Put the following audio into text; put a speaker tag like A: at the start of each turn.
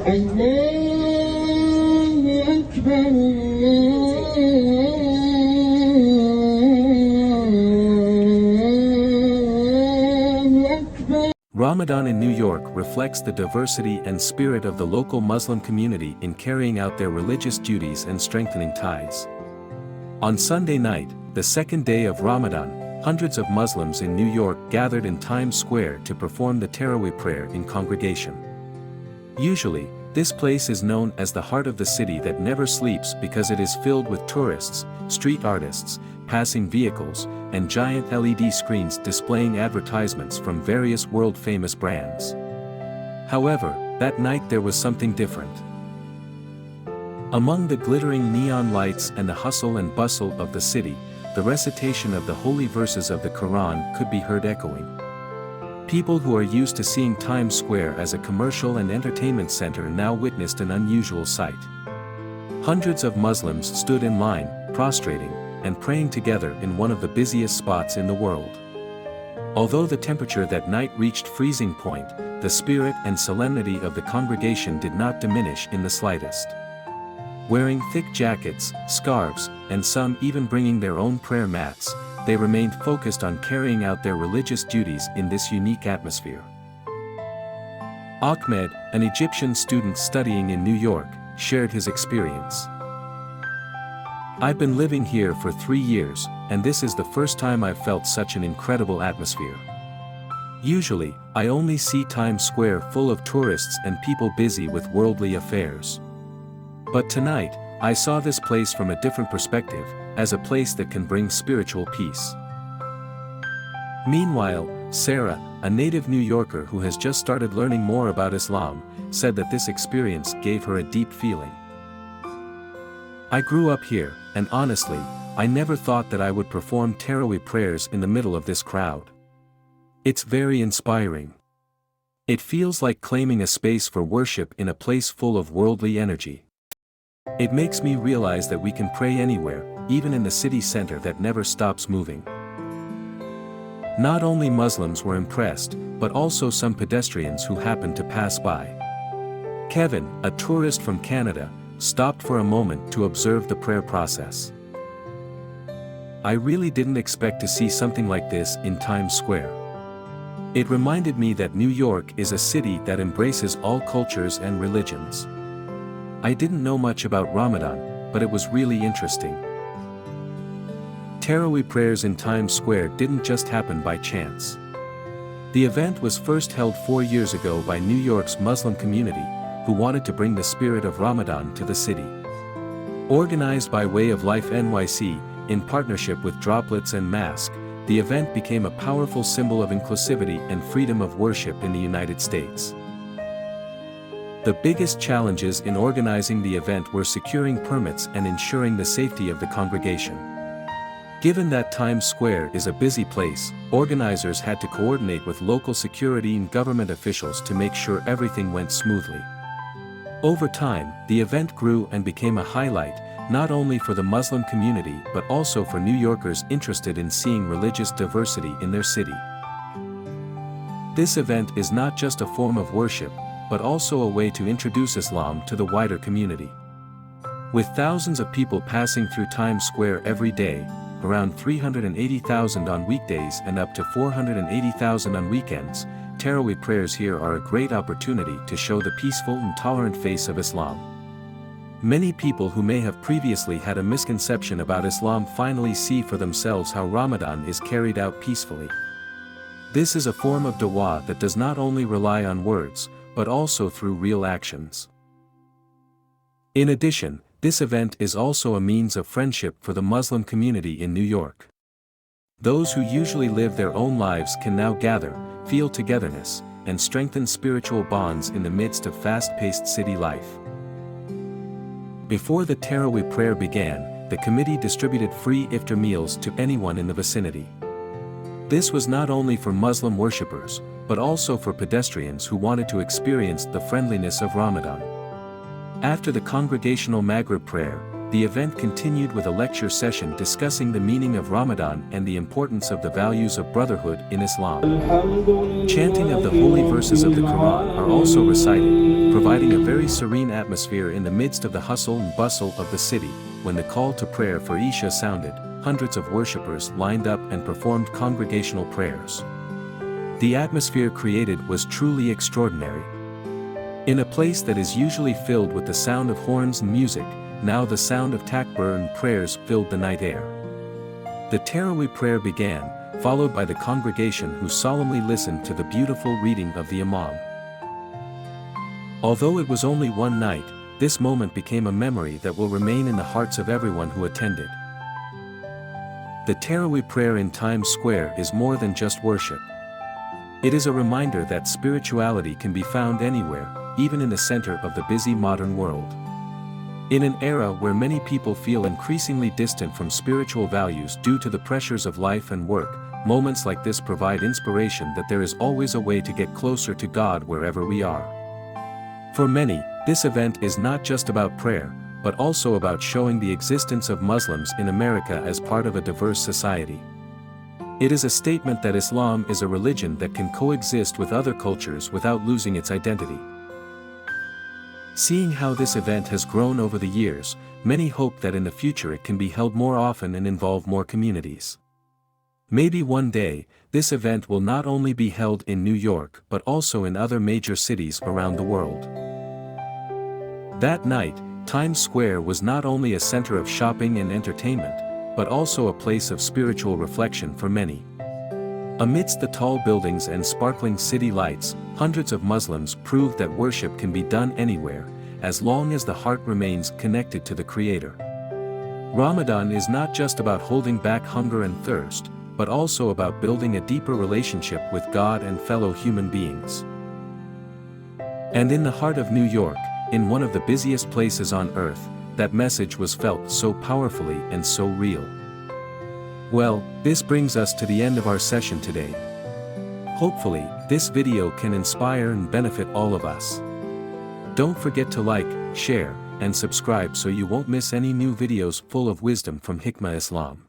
A: Ramadan in New York reflects the diversity and spirit of the local Muslim community in carrying out their religious duties and strengthening ties. On Sunday night, the second day of Ramadan, hundreds of Muslims in New York gathered in Times Square to perform the Taraweeh prayer in congregation. Usually, this place is known as the heart of the city that never sleeps because it is filled with tourists, street artists, passing vehicles, and giant LED screens displaying advertisements from various world-famous brands. However, that night there was something different. Among the glittering neon lights and the hustle and bustle of the city, the recitation of the holy verses of the Quran could be heard echoing. People who are used to seeing Times Square as a commercial and entertainment center now witnessed an unusual sight. Hundreds of Muslims stood in line, prostrating, and praying together in one of the busiest spots in the world. Although the temperature that night reached freezing point, the spirit and solemnity of the congregation did not diminish in the slightest. Wearing thick jackets, scarves, and some even bringing their own prayer mats, they remained focused on carrying out their religious duties in this unique atmosphere. Ahmed, an Egyptian student studying in New York, shared his experience. "I've been living here for 3 years, and this is the first time I've felt such an incredible atmosphere. Usually, I only see Times Square full of tourists and people busy with worldly affairs. But tonight, I saw this place from a different perspective, as a place that can bring spiritual peace." Meanwhile, Sarah, a native New Yorker who has just started learning more about Islam, said that this experience gave her a deep feeling. "I grew up here, and honestly, I never thought that I would perform Taraweeh prayers in the middle of this crowd. It's very inspiring. It feels like claiming a space for worship in a place full of worldly energy. It makes me realize that we can pray anywhere, even in the city center that never stops moving." Not only Muslims were impressed, but also some pedestrians who happened to pass by. Kevin, a tourist from Canada, stopped for a moment to observe the prayer process. "I really didn't expect to see something like this in Times Square. It reminded me that New York is a city that embraces all cultures and religions. I didn't know much about Ramadan, but it was really interesting." Taraweeh prayers in Times Square didn't just happen by chance. The event was first held 4 years ago by New York's Muslim community, who wanted to bring the spirit of Ramadan to the city. Organized by Way of Life NYC, in partnership with Droplets and Mask, the event became a powerful symbol of inclusivity and freedom of worship in the United States. The biggest challenges in organizing the event were securing permits and ensuring the safety of the congregation. Given that Times Square is a busy place, organizers had to coordinate with local security and government officials to make sure everything went smoothly. Over time, the event grew and became a highlight, not only for the Muslim community but also for New Yorkers interested in seeing religious diversity in their city. This event is not just a form of worship, but also a way to introduce Islam to the wider community. With thousands of people passing through Times Square every day, around 380,000 on weekdays and up to 480,000 on weekends, Taraweeh prayers here are a great opportunity to show the peaceful and tolerant face of Islam. Many people who may have previously had a misconception about Islam finally see for themselves how Ramadan is carried out peacefully. This is a form of dua that does not only rely on words, but also through real actions. In addition, this event is also a means of friendship for the Muslim community in New York. Those who usually live their own lives can now gather, feel togetherness, and strengthen spiritual bonds in the midst of fast-paced city life. Before the Taraweeh prayer began, the committee distributed free iftar meals to anyone in the vicinity. This was not only for Muslim worshippers, but also for pedestrians who wanted to experience the friendliness of Ramadan. After the congregational Maghrib prayer, the event continued with a lecture session discussing the meaning of Ramadan and the importance of the values of brotherhood in Islam. Chanting of the holy verses of the Quran are also recited, providing a very serene atmosphere in the midst of the hustle and bustle of the city. When the call to prayer for Isha sounded, hundreds of worshippers lined up and performed congregational prayers. The atmosphere created was truly extraordinary. In a place that is usually filled with the sound of horns and music, now the sound of takbir and prayers filled the night air. The Taraweeh prayer began, followed by the congregation who solemnly listened to the beautiful reading of the Imam. Although it was only one night, this moment became a memory that will remain in the hearts of everyone who attended. The Taraweeh prayer in Times Square is more than just worship. It is a reminder that spirituality can be found anywhere, even in the center of the busy modern world. In an era where many people feel increasingly distant from spiritual values due to the pressures of life and work, moments like this provide inspiration that there is always a way to get closer to God wherever we are. For many, this event is not just about prayer, but also about showing the existence of Muslims in America as part of a diverse society. It is a statement that Islam is a religion that can coexist with other cultures without losing its identity. Seeing how this event has grown over the years, many hope that in the future it can be held more often and involve more communities. Maybe one day, this event will not only be held in New York but also in other major cities around the world. That night, Times Square was not only a center of shopping and entertainment, but also a place of spiritual reflection for many. Amidst the tall buildings and sparkling city lights, hundreds of Muslims proved that worship can be done anywhere, as long as the heart remains connected to the Creator. Ramadan is not just about holding back hunger and thirst, but also about building a deeper relationship with God and fellow human beings. And in the heart of New York, in one of the busiest places on earth, that message was felt so powerfully and so real. Well, this brings us to the end of our session today. Hopefully, this video can inspire and benefit all of us. Don't forget to like, share, and subscribe so you won't miss any new videos full of wisdom from Hikmah Islam.